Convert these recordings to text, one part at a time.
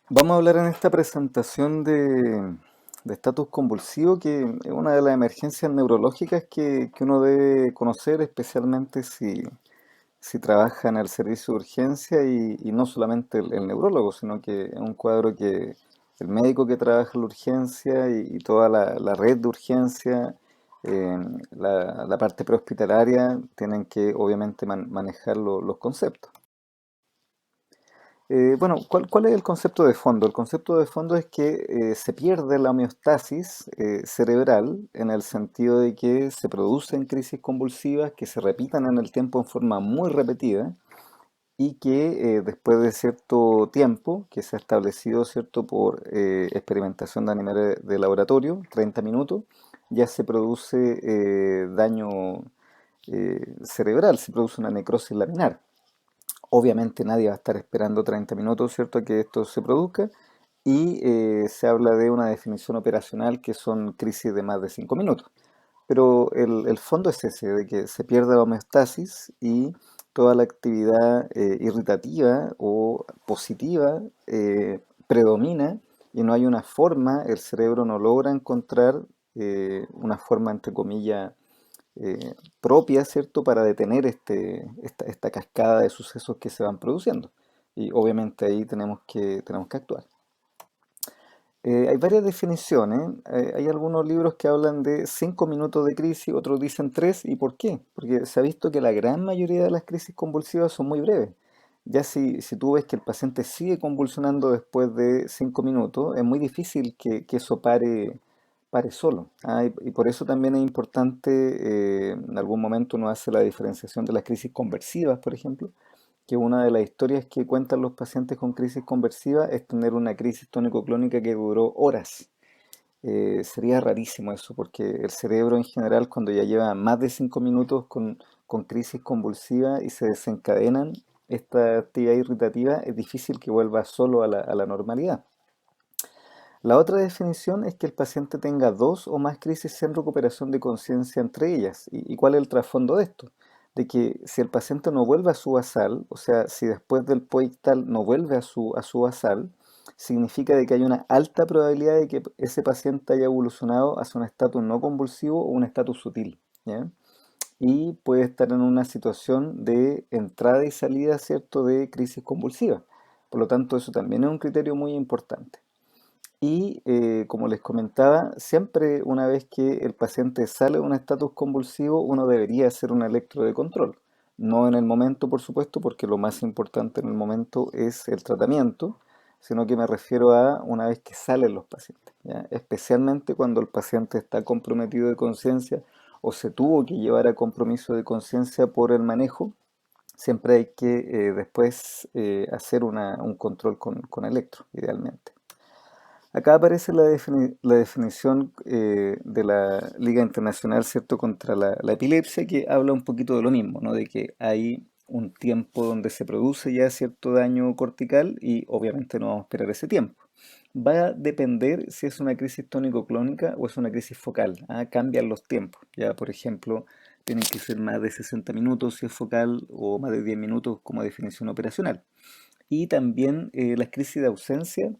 Vamos a hablar en esta presentación de estatus convulsivo, que es una de las emergencias neurológicas que uno debe conocer, especialmente si trabaja en el servicio de urgencia y no solamente el neurólogo, sino que es un cuadro que el médico que trabaja en la urgencia y toda la red de urgencia, eh, la parte prehospitalaria, tienen que obviamente manejar los conceptos. Bueno, ¿cuál es el concepto de fondo? El concepto de fondo es que se pierde la homeostasis cerebral en el sentido de que se producen crisis convulsivas que se repitan en el tiempo en forma muy repetida y que después de cierto tiempo que se ha establecido, ¿cierto?, por experimentación de animales de laboratorio, 30 minutos, ya se produce daño cerebral, se produce una necrosis laminar. Obviamente nadie va a estar esperando 30 minutos, ¿cierto?, a que esto se produzca y se habla de una definición operacional que son crisis de más de 5 minutos. Pero el fondo es ese, de que se pierde la homeostasis y toda la actividad irritativa o positiva predomina y no hay una forma, el cerebro no logra encontrar una forma, entre comillas, propia, ¿cierto?, para detener esta cascada de sucesos que se van produciendo. Y obviamente ahí tenemos que actuar. Hay varias definiciones. Hay algunos libros que hablan de 5 minutos de crisis, otros dicen 3. ¿Y por qué? Porque se ha visto que la gran mayoría de las crisis convulsivas son muy breves. Ya si tú ves que el paciente sigue convulsionando después de 5 minutos, es muy difícil que eso pare solo. Y por eso también es importante, en algún momento uno hace la diferenciación de las crisis conversivas, por ejemplo, que una de las historias que cuentan los pacientes con crisis conversiva es tener una crisis tónico-clónica que duró horas. Sería rarísimo eso, porque el cerebro en general, cuando ya lleva más de 5 minutos con crisis convulsiva y se desencadenan esta actividad irritativa, es difícil que vuelva solo a la normalidad. La otra definición es que el paciente tenga dos o más crisis en recuperación de conciencia entre ellas. ¿Y cuál es el trasfondo de esto? De que si el paciente no vuelve a su basal, o sea, si después del POICTAL no vuelve a su basal, significa de que hay una alta probabilidad de que ese paciente haya evolucionado hacia un estatus no convulsivo o un estatus sutil, ¿ya? Y puede estar en una situación de entrada y salida, ¿cierto?, de crisis convulsiva. Por lo tanto, eso también es un criterio muy importante. Y como les comentaba, siempre una vez que el paciente sale de un estatus convulsivo, uno debería hacer un electro de control. No en el momento, por supuesto, porque lo más importante en el momento es el tratamiento, sino que me refiero a una vez que salen los pacientes, ¿ya? Especialmente cuando el paciente está comprometido de conciencia o se tuvo que llevar a compromiso de conciencia por el manejo, siempre hay que después hacer un control con electro, idealmente. Acá aparece la definición de la Liga Internacional, ¿cierto?, contra la epilepsia, que habla un poquito de lo mismo, ¿no? De que hay un tiempo donde se produce ya cierto daño cortical y obviamente no vamos a esperar ese tiempo. Va a depender si es una crisis tónico-clónica o es una crisis focal. Cambian los tiempos. Ya, por ejemplo, tienen que ser más de 60 minutos si es focal o más de 10 minutos como definición operacional. Y también las crisis de ausencia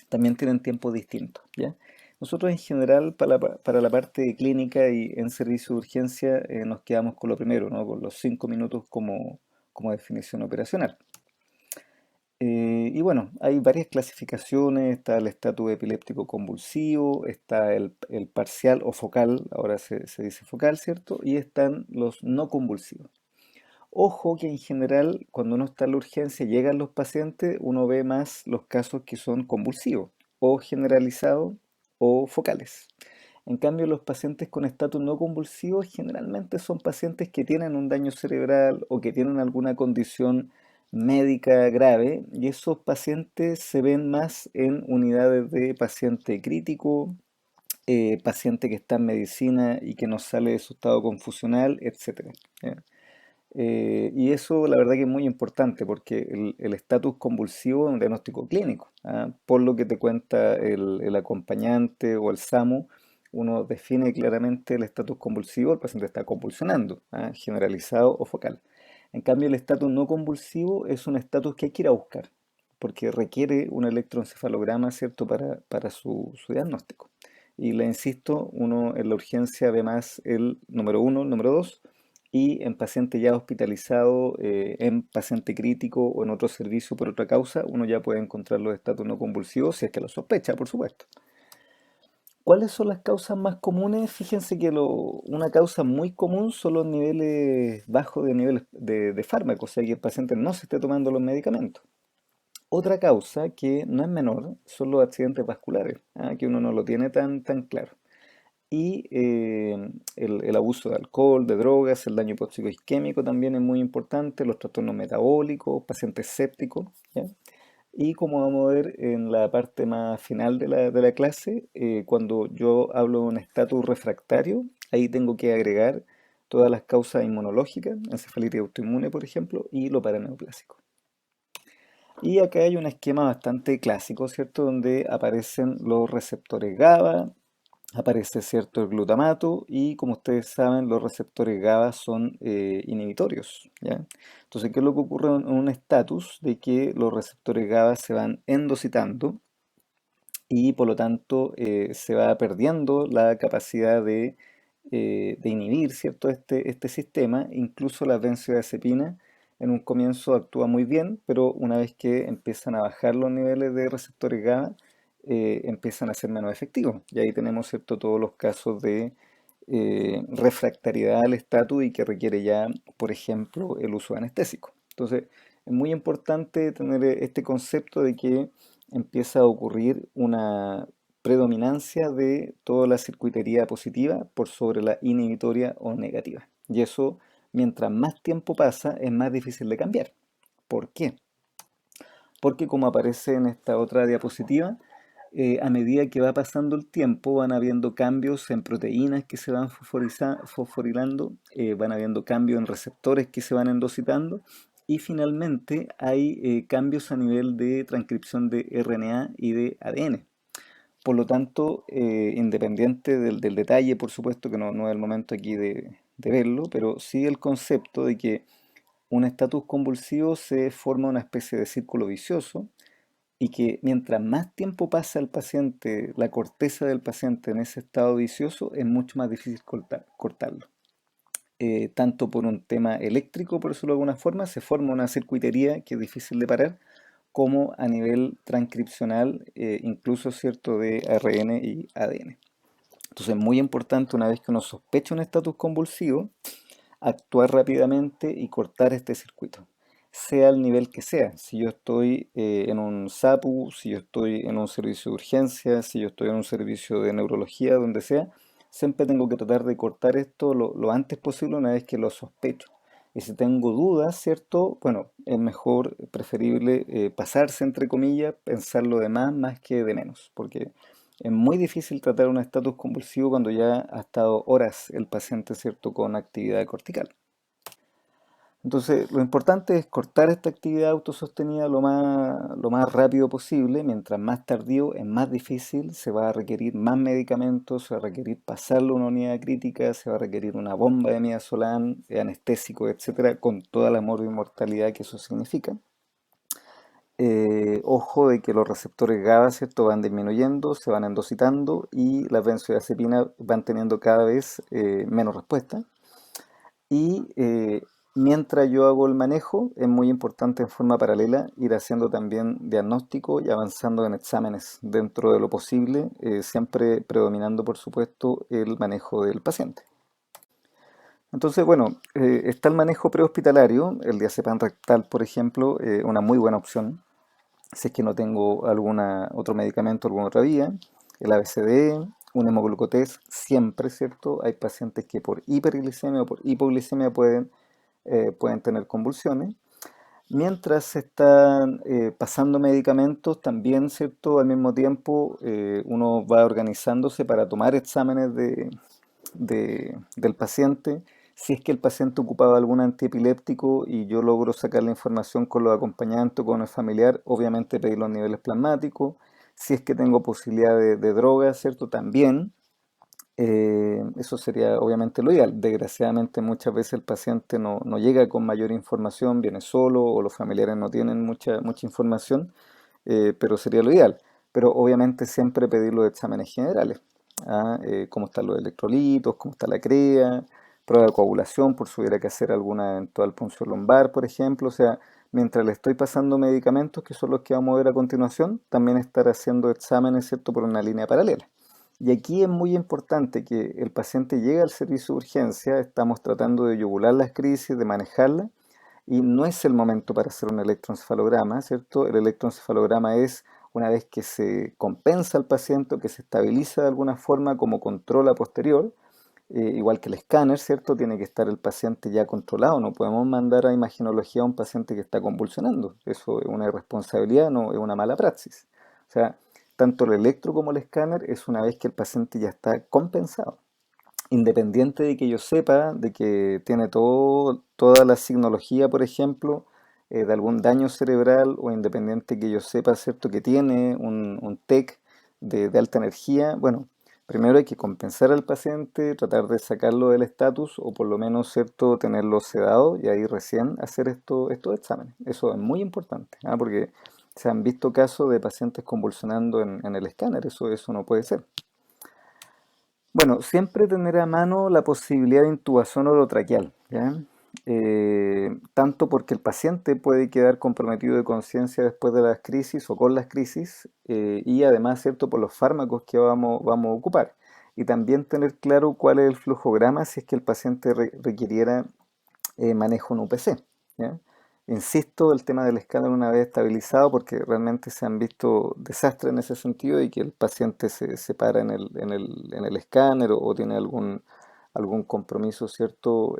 también tienen tiempos distintos, ¿ya? Nosotros en general para la parte clínica y en servicio de urgencia nos quedamos con lo primero, ¿no? Con los 5 minutos como definición operacional. Y bueno, hay varias clasificaciones, está el estatus epiléptico convulsivo, está el parcial o focal, ahora se dice focal, ¿cierto? Y están los no convulsivos. Ojo que en general, cuando uno está en la urgencia, llegan los pacientes, uno ve más los casos que son convulsivos, o generalizados, o focales. En cambio, los pacientes con estatus no convulsivo generalmente son pacientes que tienen un daño cerebral o que tienen alguna condición médica grave, y esos pacientes se ven más en unidades de paciente crítico, paciente que está en medicina y que no sale de su estado confusional, etcétera. ¿Ya? Y eso la verdad que es muy importante porque el estatus convulsivo es un diagnóstico clínico. Por lo que te cuenta el acompañante o el SAMU, uno define claramente el estatus convulsivo, el paciente está convulsionando, generalizado o focal. En cambio, el estatus no convulsivo es un estatus que hay que ir a buscar. porque requiere un electroencefalograma, ¿cierto?, para su diagnóstico. Y le insisto, uno en la urgencia ve más el número uno, el número dos, y en paciente ya hospitalizado, en paciente crítico o en otro servicio por otra causa, uno ya puede encontrar los estatus no convulsivos si es que lo sospecha, por supuesto. ¿Cuáles son las causas más comunes? Fíjense que una causa muy común son los niveles bajos de niveles de fármacos, o sea que el paciente no se esté tomando los medicamentos. Otra causa que no es menor son los accidentes vasculares, que uno no lo tiene tan claro. Y el abuso de alcohol, de drogas, el daño hipóxico-isquémico también es muy importante, los trastornos metabólicos, pacientes sépticos, ¿ya? Y como vamos a ver en la parte más final de la clase, cuando yo hablo de un estatus refractario, ahí tengo que agregar todas las causas inmunológicas, encefalitis autoinmune, por ejemplo, y lo paraneoplásico. Y acá hay un esquema bastante clásico, ¿cierto? Donde aparecen los receptores GABA, aparece, ¿cierto?, el glutamato y como ustedes saben, los receptores GABA son inhibitorios, ¿ya? Entonces, ¿qué es lo que ocurre en un estatus? De que los receptores GABA se van endocitando y por lo tanto se va perdiendo la capacidad de inhibir, ¿cierto?, este sistema. Incluso la benzodiazepina en un comienzo actúa muy bien, pero una vez que empiezan a bajar los niveles de receptores GABA, empiezan a ser menos efectivos. Y ahí tenemos, ¿cierto?, todos los casos de refractariedad al estatus y que requiere ya, por ejemplo, el uso anestésico. Entonces, es muy importante tener este concepto de que empieza a ocurrir una predominancia de toda la circuitería positiva por sobre la inhibitoria o negativa. Y eso, mientras más tiempo pasa, es más difícil de cambiar. ¿Por qué? Porque como aparece en esta otra diapositiva, a medida que va pasando el tiempo van habiendo cambios en proteínas que se van fosforilando, van habiendo cambios en receptores que se van endocitando y finalmente hay cambios a nivel de transcripción de RNA y de ADN. Por lo tanto, independiente del detalle, por supuesto que no es el momento aquí de verlo, pero sí el concepto de que un estatus convulsivo se forma una especie de círculo vicioso y que mientras más tiempo pasa el paciente, la corteza del paciente en ese estado vicioso, es mucho más difícil cortarlo. Tanto por un tema eléctrico, por decirlo de alguna forma, se forma una circuitería que es difícil de parar, como a nivel transcripcional, incluso cierto de ARN y ADN. Entonces, muy importante una vez que uno sospecha un estatus convulsivo, actuar rápidamente y cortar este circuito, sea el nivel que sea. Si yo estoy en un SAPU, si yo estoy en un servicio de urgencia, si yo estoy en un servicio de neurología, donde sea, siempre tengo que tratar de cortar esto lo antes posible una vez que lo sospecho. Y si tengo dudas, ¿cierto? Bueno, es mejor, preferible pasarse, entre comillas, pensarlo de más que de menos, porque es muy difícil tratar un estatus convulsivo cuando ya ha estado horas el paciente, ¿cierto?, con actividad cortical. Entonces, lo importante es cortar esta actividad autosostenida lo más rápido posible. Mientras más tardío, es más difícil, se va a requerir más medicamentos, se va a requerir pasarlo a una unidad crítica, se va a requerir una bomba de midazolam, anestésico, etcétera, con toda la morbimortalidad que eso significa. Ojo de que los receptores GABA, ¿cierto?, van disminuyendo, se van endocitando y las benzodiazepinas van teniendo cada vez menos respuesta. Y mientras yo hago el manejo, es muy importante en forma paralela ir haciendo también diagnóstico y avanzando en exámenes dentro de lo posible, siempre predominando, por supuesto, el manejo del paciente. Entonces, bueno, está el manejo prehospitalario, el diazepam rectal, por ejemplo, una muy buena opción si es que no tengo alguna otro medicamento, alguna otra vía, el ABCDE, un hemoglucotest, siempre, ¿cierto? Hay pacientes que por hiperglicemia o por hipoglicemia pueden tener convulsiones. Mientras se están pasando medicamentos, también, ¿cierto? Al mismo tiempo, uno va organizándose para tomar exámenes del paciente. Si es que el paciente ocupaba algún antiepiléptico y yo logro sacar la información con los acompañantes o con el familiar, obviamente pedir los niveles plasmáticos. Si es que tengo posibilidad de droga, ¿cierto? También. Eso sería obviamente lo ideal. Desgraciadamente muchas veces el paciente no llega con mayor información, viene solo o los familiares no tienen mucha información. pero sería lo ideal. Pero obviamente siempre pedir los exámenes generales. ¿Ah? Cómo están los electrolitos, cómo está la crea, prueba de coagulación por si hubiera que hacer alguna eventual punción lumbar, por ejemplo. O sea, mientras le estoy pasando medicamentos, que son los que vamos a ver a continuación, también estar haciendo exámenes, ¿cierto?, por una línea paralela. Y aquí es muy importante que el paciente llegue al servicio de urgencia, estamos tratando de yugular las crisis, de manejarlas, y no es el momento para hacer un electroencefalograma, ¿cierto? El electroencefalograma es una vez que se compensa al paciente o que se estabiliza de alguna forma como control a posterior, igual que el escáner, ¿cierto? Tiene que estar el paciente ya controlado, no podemos mandar a imagenología a un paciente que está convulsionando, eso es una irresponsabilidad, no es una mala praxis. O sea, tanto el electro como el escáner es una vez que el paciente ya está compensado, independiente de que yo sepa de que tiene toda la signología, por ejemplo, de algún daño cerebral, o independiente que yo sepa, ¿cierto?, que tiene un TEC de alta energía. Bueno, primero hay que compensar al paciente, tratar de sacarlo del estatus, o por lo menos, ¿cierto?, tenerlo sedado, y ahí recién hacer estos exámenes. Eso es muy importante, ¿ah? Porque se han visto casos de pacientes convulsionando en el escáner, eso no puede ser. Bueno, siempre tener a mano la posibilidad de intubación orotraqueal, ¿ya? Tanto porque el paciente puede quedar comprometido de conciencia después de las crisis o con las crisis, y además, ¿cierto?, por los fármacos que vamos a ocupar. Y también tener claro cuál es el flujograma si es que el paciente requiriera manejo en UPC, ¿ya? Insisto, el tema del escáner una vez estabilizado, porque realmente se han visto desastres en ese sentido, y que el paciente se para en el escáner, o tiene algún compromiso, ¿cierto?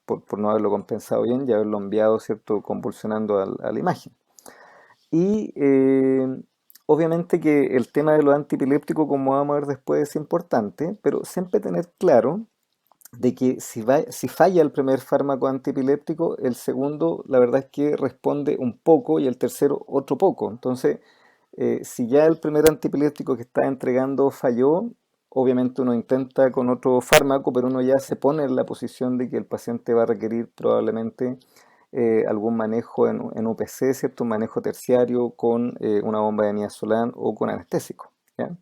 Por no haberlo compensado bien y haberlo enviado, ¿cierto?, convulsionando a la imagen. Y obviamente que el tema de los antiepilépticos, como vamos a ver después, es importante, pero siempre tener claro de que si falla el primer fármaco antiepiléptico, el segundo, la verdad es que responde un poco, y el tercero otro poco. Entonces, si ya el primer antiepiléptico que está entregando falló, obviamente uno intenta con otro fármaco, pero uno ya se pone en la posición de que el paciente va a requerir probablemente algún manejo en UPC, ¿cierto? Un manejo terciario con una bomba de midazolam o con anestésico, ¿ya?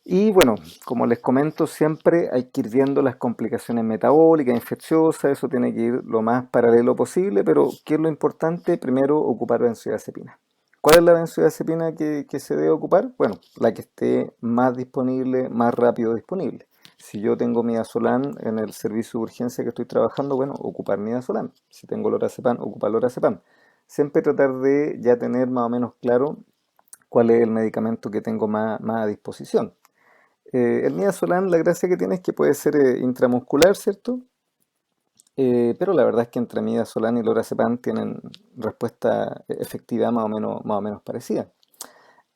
Y bueno, como les comento, siempre hay que ir viendo las complicaciones metabólicas, infecciosas, eso tiene que ir lo más paralelo posible, pero ¿qué es lo importante? Primero, ocupar benzodiazepina. ¿Cuál es la benzodiazepina que se debe ocupar? Bueno, la que esté más disponible, más rápido disponible. Si yo tengo midazolam en el servicio de urgencia que estoy trabajando, bueno, ocupar midazolam. Si tengo lorazepam, ocupar lorazepam. Siempre tratar de ya tener más o menos claro cuál es el medicamento que tengo más a disposición. El midazolam, la gracia que tiene es que puede ser intramuscular, ¿cierto? Pero la verdad es que entre midazolam y lorazepam tienen respuesta efectiva más o menos parecida.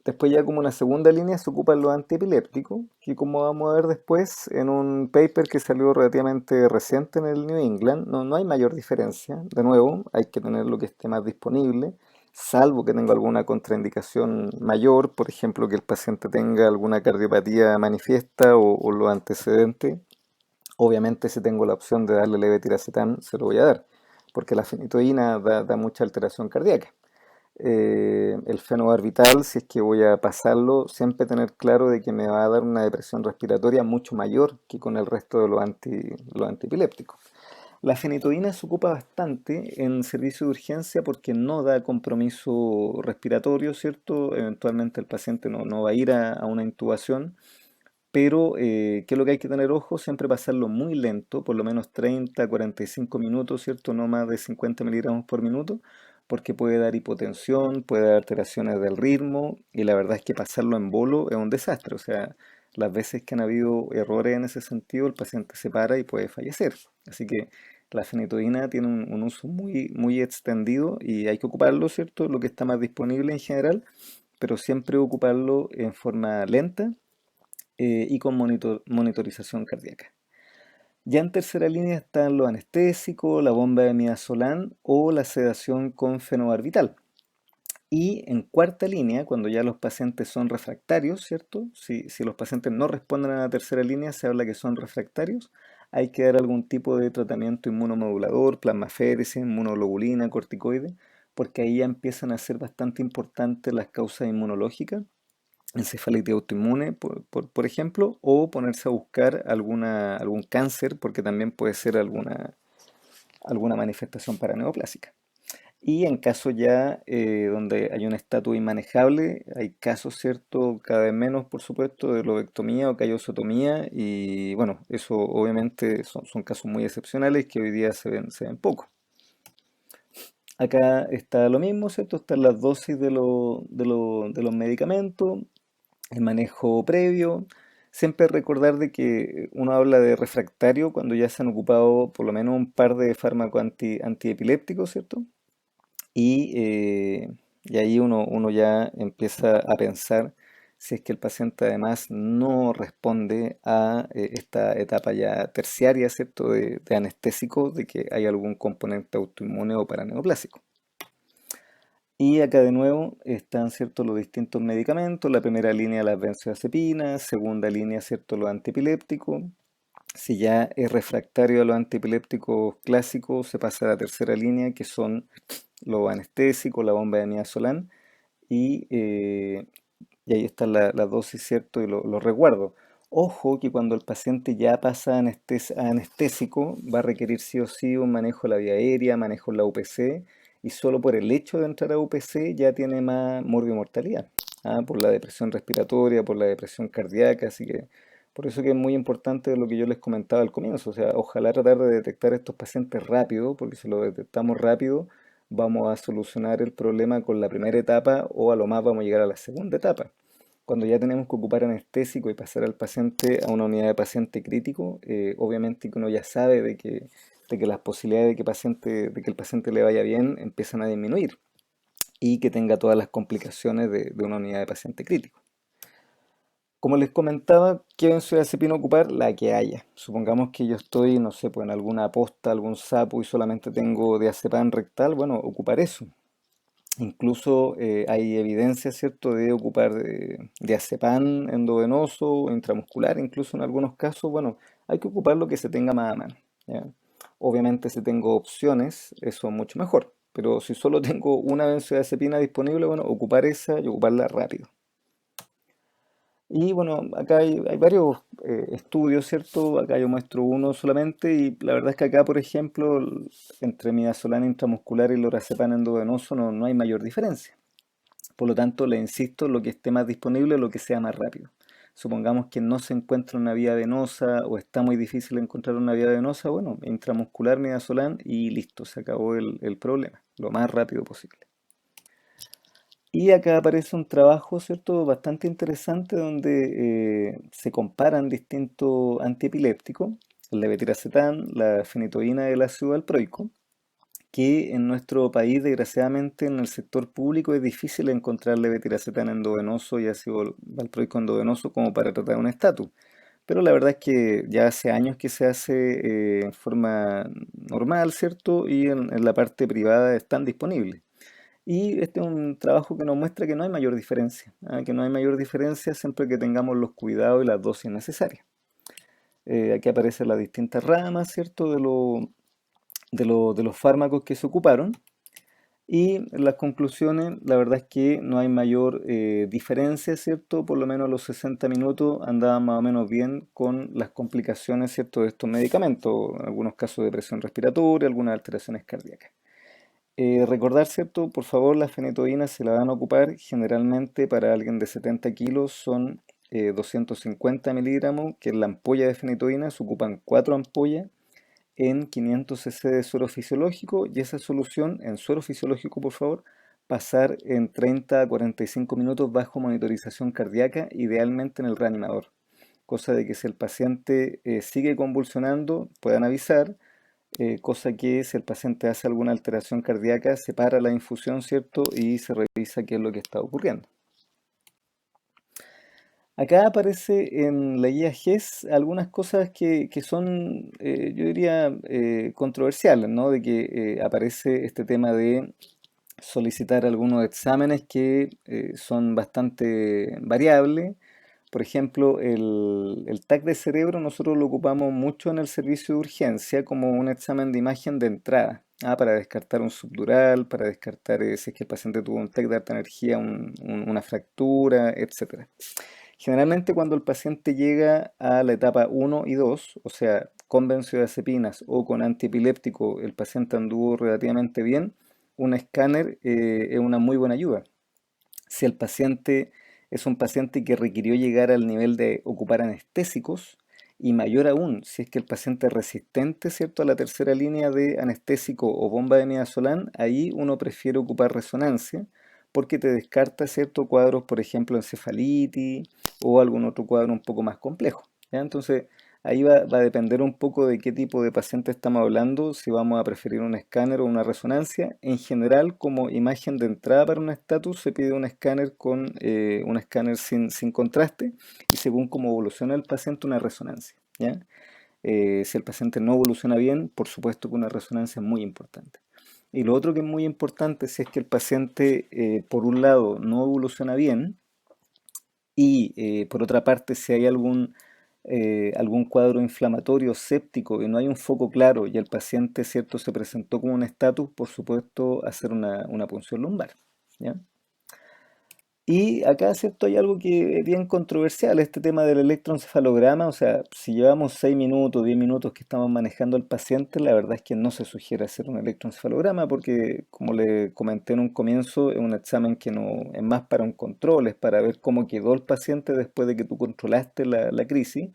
Después, ya como una segunda línea, se ocupan los antiepilépticos, que como vamos a ver después en un paper que salió relativamente reciente en el New England, no hay mayor diferencia. De nuevo, hay que tener lo que esté más disponible, salvo que tenga alguna contraindicación mayor, por ejemplo, que el paciente tenga alguna cardiopatía manifiesta, o los antecedentes. Obviamente, si tengo la opción de darle levetiracetam, se lo voy a dar, porque la fenitoína da mucha alteración cardíaca. El fenobarbital, si es que voy a pasarlo, siempre tener claro de que me va a dar una depresión respiratoria mucho mayor que con el resto de los antiepilépticos. La fenitoína se ocupa bastante en servicio de urgencia porque no da compromiso respiratorio, ¿cierto? Eventualmente el paciente no va a ir a una intubación, pero ¿qué es lo que hay que tener ojo? Siempre pasarlo muy lento, por lo menos 30, 45 minutos, ¿cierto? No más de 50 miligramos por minuto, porque puede dar hipotensión, puede dar alteraciones del ritmo, y la verdad es que pasarlo en bolo es un desastre. O sea, las veces que han habido errores en ese sentido, el paciente se para y puede fallecer. Así que la fenitoína tiene un uso muy, muy extendido, y hay que ocuparlo, ¿cierto? Lo que está más disponible en general, pero siempre ocuparlo en forma lenta, y con monitorización cardíaca. Ya en tercera línea están los anestésicos, la bomba de midazolam o la sedación con fenobarbital. Y en cuarta línea, cuando ya los pacientes son refractarios, ¿cierto? Si los pacientes no responden a la tercera línea, se habla que son refractarios. Hay que dar algún tipo de tratamiento inmunomodulador, plasmaféresis, inmunoglobulina, corticoide, porque ahí ya empiezan a ser bastante importantes las causas inmunológicas, encefalitis autoinmune, por ejemplo, o ponerse a buscar algún cáncer, porque también puede ser alguna manifestación paraneoplásica. Y en casos ya donde hay un estatus inmanejable, hay casos, ¿cierto? Cada vez menos, por supuesto, de lobectomía o callosotomía, y bueno, eso obviamente son casos muy excepcionales que hoy día se ven poco. Acá está lo mismo, ¿cierto? Están las dosis de los medicamentos, el manejo previo. Siempre recordar de que uno habla de refractario cuando ya se han ocupado por lo menos un par de fármacos antiepilépticos, ¿cierto? Y ahí uno ya empieza a pensar si es que el paciente además no responde a esta etapa ya terciaria, ¿cierto? De anestésico, de que hay algún componente autoinmune o paraneoplásico. Y acá de nuevo están, ¿cierto?, los distintos medicamentos. La primera línea las benzodiazepinas, segunda línea, ¿cierto?, los antiepilépticos. Si ya es refractario a los antiepilépticos clásicos, se pasa a la tercera línea, que son los anestésicos, la bomba de midazolam, y, eh, y ahí están las dosis, ¿cierto? Y los resguardos. Ojo que cuando el paciente ya pasa a anestésico, va a requerir sí o sí un manejo de la vía aérea, manejo en la UPC, y solo por el hecho de entrar a UPC ya tiene más morbimortalidad, por la depresión respiratoria, por la depresión cardíaca, así que por eso que es muy importante lo que yo les comentaba al comienzo, o sea, ojalá tratar de detectar a estos pacientes rápido, porque si lo detectamos rápido, vamos a solucionar el problema con la primera etapa o a lo más vamos a llegar a la segunda etapa. Cuando ya tenemos que ocupar anestésico y pasar al paciente a una unidad de paciente crítico, obviamente que uno ya sabe de que las posibilidades de que el paciente le vaya bien empiezan a disminuir y que tenga todas las complicaciones de una unidad de paciente crítico. Como les comentaba, ¿qué benzodiazepina ocupar? La que haya. Supongamos que yo estoy, no sé, pues en alguna posta, algún sapo y solamente tengo diazepam rectal, bueno, ocupar eso. Incluso hay evidencia, ¿cierto?, de ocupar diazepam endovenoso o intramuscular, incluso en algunos casos, bueno, hay que ocupar lo que se tenga más a mano, ¿ya? Obviamente si tengo opciones, eso es mucho mejor, pero si solo tengo una benzodiazepina disponible, bueno, ocupar esa y ocuparla rápido. Y bueno, acá hay varios estudios, ¿cierto? Acá yo muestro uno solamente y la verdad es que acá, por ejemplo, entre midazolam intramuscular y lorazepam endovenoso no hay mayor diferencia. Por lo tanto, le insisto, lo que esté más disponible, lo que sea más rápido. Supongamos que no se encuentra una vía venosa o está muy difícil encontrar una vía venosa, bueno, intramuscular midazolam y listo, se acabó el problema, lo más rápido posible. Y acá aparece un trabajo, ¿cierto?, bastante interesante donde se comparan distintos antiepilépticos, el levetiracetam, la fenitoína y el ácido valproico, que en nuestro país, desgraciadamente, en el sector público es difícil encontrar levetiracetam endovenoso y ácido valproico endovenoso como para tratar un estatus. Pero la verdad es que ya hace años que se hace en forma normal, ¿cierto? Y en la parte privada están disponibles. Y este es un trabajo que nos muestra que no hay mayor diferencia, que no hay mayor diferencia siempre que tengamos los cuidados y las dosis necesarias. Aquí aparecen las distintas ramas, ¿cierto?, de los fármacos que se ocuparon. Y las conclusiones, la verdad es que no hay mayor diferencia, ¿cierto? Por lo menos a los 60 minutos andaban más o menos bien con las complicaciones, ¿cierto?, de estos medicamentos, en algunos casos de presión respiratoria, algunas alteraciones cardíacas. Recordar, ¿cierto? Por favor, las fenitoínas se la van a ocupar generalmente para alguien de 70 kilos, son 250 miligramos, que en la ampolla de fenitoína se ocupan 4 ampollas en 500 cc de suero fisiológico y esa solución en suero fisiológico, por favor, pasar en 30 a 45 minutos bajo monitorización cardíaca, idealmente en el reanimador. Cosa de que si el paciente sigue convulsionando, puedan avisar, cosa que si el paciente hace alguna alteración cardíaca, se para la infusión, ¿cierto? Y se revisa qué es lo que está ocurriendo. Acá aparece en la guía GES algunas cosas que son, yo diría, controversiales, ¿no? De que aparece este tema de solicitar algunos exámenes que son bastante variables. Por ejemplo, el TAC de cerebro nosotros lo ocupamos mucho en el servicio de urgencia como un examen de imagen de entrada. Para descartar un subdural, para descartar si es que el paciente tuvo un TEC de alta energía, una fractura, etcétera. Generalmente cuando el paciente llega a la etapa 1 y 2, o sea, con benzodiazepinas o con antiepiléptico, el paciente anduvo relativamente bien, un escáner es una muy buena ayuda. Si el paciente es un paciente que requirió llegar al nivel de ocupar anestésicos, y mayor aún, si es que el paciente es resistente, ¿cierto?, a la tercera línea de anestésico o bomba de midazolam, ahí uno prefiere ocupar resonancia porque te descarta ciertos cuadros, por ejemplo, encefalitis o algún otro cuadro un poco más complejo. ¿Ya? Entonces, ahí va a depender un poco de qué tipo de paciente estamos hablando, si vamos a preferir un escáner o una resonancia. En general, como imagen de entrada para un estatus, se pide un escáner con un escáner sin contraste y según cómo evoluciona el paciente, una resonancia. ¿Ya? Si el paciente no evoluciona bien, por supuesto que una resonancia es muy importante. Y lo otro que es muy importante, si es que el paciente, por un lado, no evoluciona bien, y por otra parte, si hay algún cuadro inflamatorio séptico y no hay un foco claro y el paciente, ¿cierto?, se presentó como un estatus, por supuesto, hacer una punción lumbar. ¿Ya? Y acá, ¿cierto? Hay algo que es bien controversial, este tema del electroencefalograma. O sea, si llevamos 6 minutos, 10 minutos que estamos manejando al paciente, la verdad es que no se sugiere hacer un electroencefalograma porque, como le comenté en un comienzo, es un examen que no es más para un control, es para ver cómo quedó el paciente después de que tú controlaste la crisis,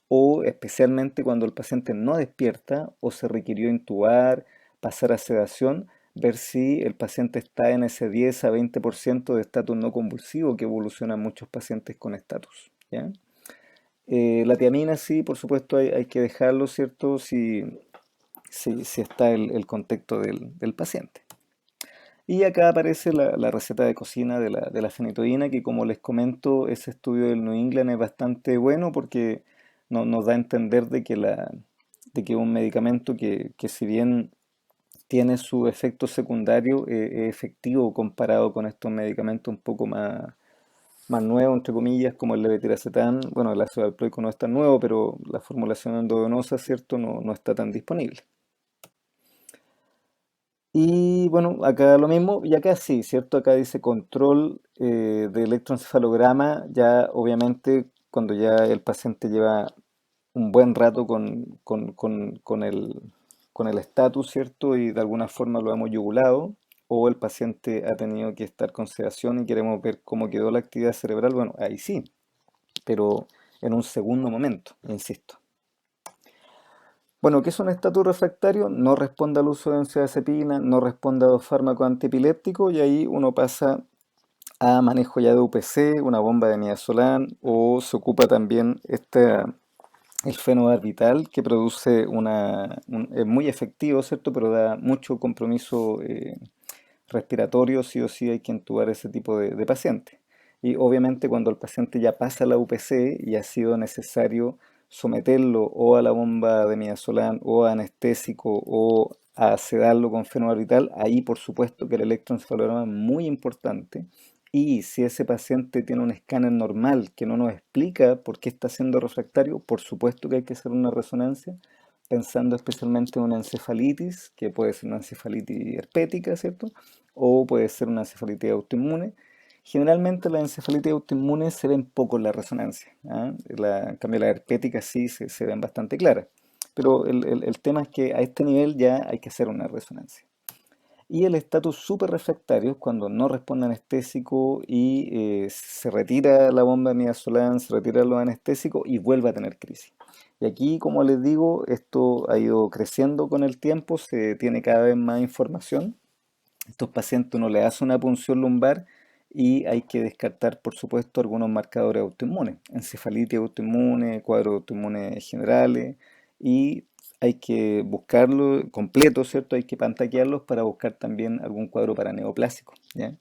o especialmente cuando el paciente no despierta o se requirió intubar, pasar a sedación, ver si el paciente está en ese 10 a 20% de estatus no convulsivo que evolucionan muchos pacientes con estatus. ¿Ya? La tiamina sí, por supuesto, hay que dejarlo, ¿cierto? Si está el contexto del paciente. Y acá aparece la receta de cocina de la fenitoína, que como les comento, ese estudio del New England es bastante bueno porque nos da a entender de que un medicamento que si bien tiene su efecto secundario, es efectivo comparado con estos medicamentos un poco más nuevos, entre comillas, como el levetiracetam. Bueno, el ácido valproico no es tan nuevo, pero la formulación endovenosa, ¿cierto?, no está tan disponible. Y bueno, acá lo mismo, y acá sí, ¿cierto? Acá dice control de electroencefalograma, ya obviamente cuando ya el paciente lleva un buen rato con el estatus, ¿cierto? Y de alguna forma lo hemos yugulado, o el paciente ha tenido que estar con sedación y queremos ver cómo quedó la actividad cerebral, bueno, ahí sí, pero en un segundo momento, insisto. Bueno, ¿qué es un estatus refractario? No responde al uso de benzodiazepina, no responde a dos fármacos antiepilépticos y ahí uno pasa a manejo ya de UPC, una bomba de midazolam, o se ocupa también el fenobarbital, que produce es muy efectivo, ¿cierto? Pero da mucho compromiso respiratorio, sí o sí hay que intubar ese tipo de paciente. Y obviamente cuando el paciente ya pasa la UPC y ha sido necesario someterlo o a la bomba de midazolam o a anestésico o a sedarlo con fenobarbital, ahí por supuesto que el electroencefalograma es muy importante. Y si ese paciente tiene un escáner normal que no nos explica por qué está siendo refractario, por supuesto que hay que hacer una resonancia, pensando especialmente en una encefalitis, que puede ser una encefalitis herpética, ¿cierto? O puede ser una encefalitis autoinmune. Generalmente las encefalitis autoinmunes se ven poco en la resonancia, ¿ah? En cambio las herpéticas sí se ven bastante claras. Pero el tema es que a este nivel ya hay que hacer una resonancia. Y el estatus súper refractario es cuando no responde anestésico y se retira la bomba de midazolam, se retira los anestésicos y vuelve a tener crisis. Y aquí, como les digo, esto ha ido creciendo con el tiempo, se tiene cada vez más información. Estos pacientes uno le hace una punción lumbar y hay que descartar, por supuesto, algunos marcadores autoinmunes, encefalitis autoinmune, cuadros autoinmunes generales, y hay que buscarlo completo, ¿cierto? Hay que pantaquearlos para buscar también algún cuadro paraneoplásico, ¿ya?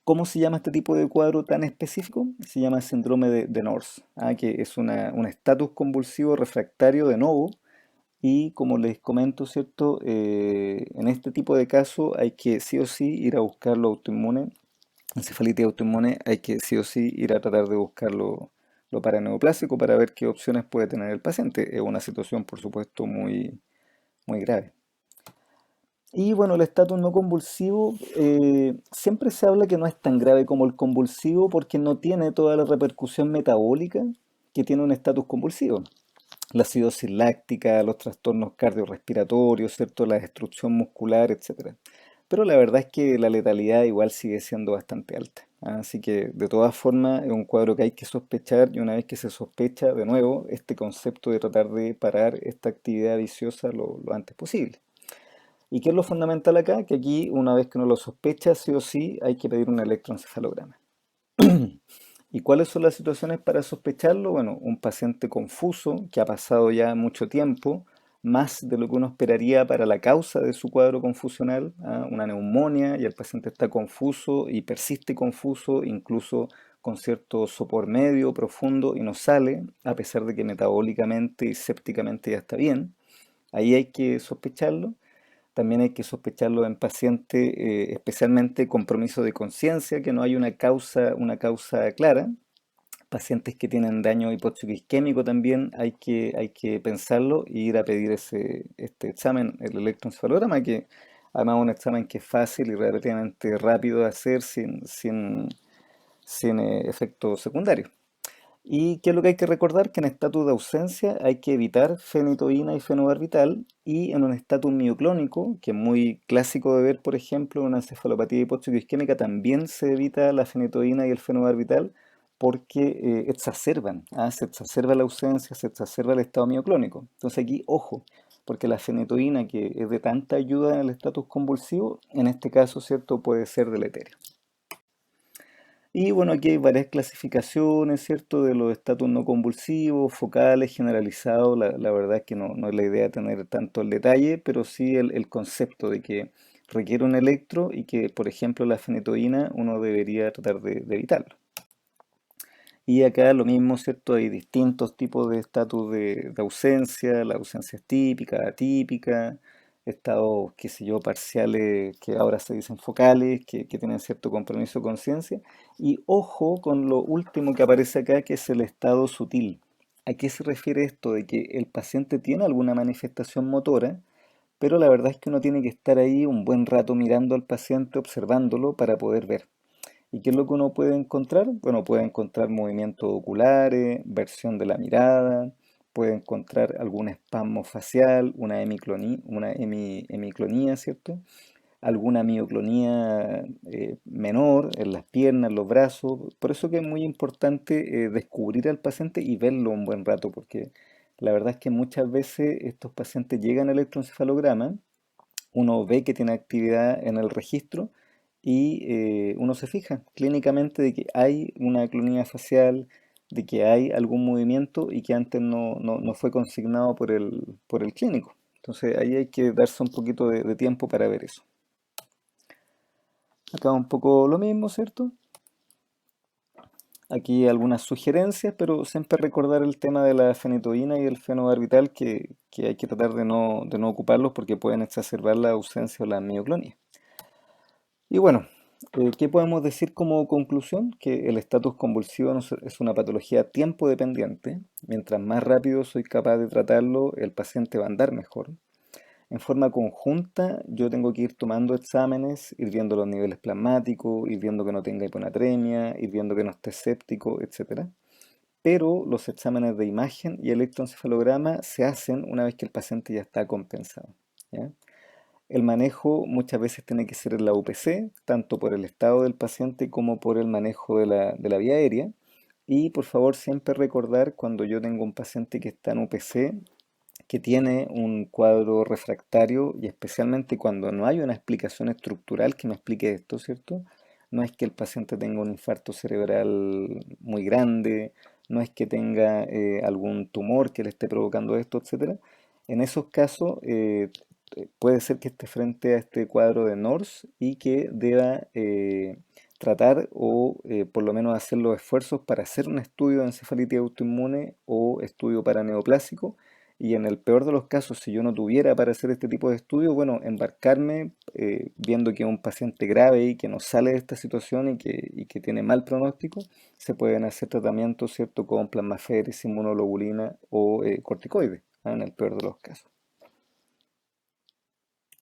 ¿Cómo se llama este tipo de cuadro tan específico? Se llama síndrome de Nors, que es un estatus convulsivo refractario de novo y como les comento, ¿cierto? En este tipo de casos hay que sí o sí ir a buscar lo autoinmune, encefalitis autoinmune, hay que sí o sí ir a tratar de buscar lo paraneoplásico para ver qué opciones puede tener el paciente. Es una situación, por supuesto, muy, muy grave. Y bueno, el estatus no convulsivo, siempre se habla que no es tan grave como el convulsivo porque no tiene toda la repercusión metabólica que tiene un estatus convulsivo. La acidosis láctica, los trastornos cardiorrespiratorios, ¿cierto? La destrucción muscular, etcétera. Pero la verdad es que la letalidad igual sigue siendo bastante alta. Así que de todas formas es un cuadro que hay que sospechar y una vez que se sospecha, de nuevo, este concepto de tratar de parar esta actividad viciosa lo antes posible. ¿Y qué es lo fundamental acá? Que aquí, una vez que uno lo sospecha, sí o sí, hay que pedir un electroencefalograma. ¿Y cuáles son las situaciones para sospecharlo? Bueno, un paciente confuso, que ha pasado ya mucho tiempo, más de lo que uno esperaría para la causa de su cuadro confusional, ¿ah? Una neumonía, y el paciente está confuso y persiste confuso, incluso con cierto sopor medio, profundo, y no sale, a pesar de que metabólicamente y sépticamente ya está bien. Ahí hay que sospecharlo. También hay que sospecharlo en pacientes, especialmente compromiso de conciencia, que no hay una causa clara. Pacientes que tienen daño hipóxico isquémico también hay que pensarlo y ir a pedir este examen, el electroencefalograma, que además es un examen que es fácil y relativamente rápido de hacer sin efectos secundarios. ¿Y qué es lo que hay que recordar? Que en estatus de ausencia hay que evitar fenitoína y fenobarbital y en un estatus mioclónico, que es muy clásico de ver, por ejemplo, en una encefalopatía hipóxico-isquémica, también se evita la fenitoína y el fenobarbital porque exacerban, se exacerba la ausencia, se exacerba el estado mioclónico. Entonces aquí, ojo, porque la fenitoína, que es de tanta ayuda en el estatus convulsivo, en este caso, ¿cierto?, puede ser deleterio. Y bueno, aquí hay varias clasificaciones, ¿cierto? De los estatus no convulsivos, focales, generalizados. La verdad es que no es la idea tener tanto el detalle, pero sí el concepto de que requiere un electro y que, por ejemplo, la fenitoína uno debería tratar de evitarlo. Y acá lo mismo, ¿cierto? Hay distintos tipos de estatus de ausencia, la ausencia es típica, atípica, estados, qué sé yo, parciales que ahora se dicen focales, que tienen cierto compromiso de conciencia. Y ojo con lo último que aparece acá, que es el estado sutil. ¿A qué se refiere esto? De que el paciente tiene alguna manifestación motora, pero la verdad es que uno tiene que estar ahí un buen rato mirando al paciente, observándolo para poder ver. ¿Y qué es lo que uno puede encontrar? Bueno, puede encontrar movimientos oculares, versión de la mirada, puede encontrar algún espasmo facial, una hemiclonía, ¿cierto? Alguna mioclonía menor en las piernas, en los brazos. Por eso que es muy importante descubrir al paciente y verlo un buen rato, porque la verdad es que muchas veces estos pacientes llegan al electroencefalograma, uno ve que tiene actividad en el registro y uno se fija clínicamente de que hay una clonía facial, de que hay algún movimiento y que antes no fue consignado por el clínico. Entonces ahí hay que darse un poquito de tiempo para ver eso. Acá un poco lo mismo, ¿cierto? Aquí algunas sugerencias, pero siempre recordar el tema de la fenitoína y el fenobarbital que hay que tratar de no ocuparlos porque pueden exacerbar la ausencia o la mioclonía. Y bueno, ¿qué podemos decir como conclusión? Que el estatus convulsivo es una patología tiempo dependiente. Mientras más rápido soy capaz de tratarlo, el paciente va a andar mejor. En forma conjunta, yo tengo que ir tomando exámenes, ir viendo los niveles plasmáticos, ir viendo que no tenga hiponatremia, ir viendo que no esté séptico, etcétera. Pero los exámenes de imagen y electroencefalograma se hacen una vez que el paciente ya está compensado, ¿ya? El manejo muchas veces tiene que ser en la UPC, tanto por el estado del paciente como por el manejo de la vía aérea. Y por favor siempre recordar cuando yo tengo un paciente que está en UPC, que tiene un cuadro refractario y especialmente cuando no hay una explicación estructural que me explique esto, ¿cierto? No es que el paciente tenga un infarto cerebral muy grande, no es que tenga algún tumor que le esté provocando esto, etcétera. En esos casos puede ser que esté frente a este cuadro de NORS y que deba tratar o por lo menos hacer los esfuerzos para hacer un estudio de encefalitis autoinmune o estudio paraneoplásico y en el peor de los casos, si yo no tuviera para hacer este tipo de estudios, bueno, embarcarme viendo que es un paciente grave y que no sale de esta situación y que tiene mal pronóstico, se pueden hacer tratamientos, ¿cierto?, con plasmaféresis, inmunoglobulina o corticoides, en el peor de los casos.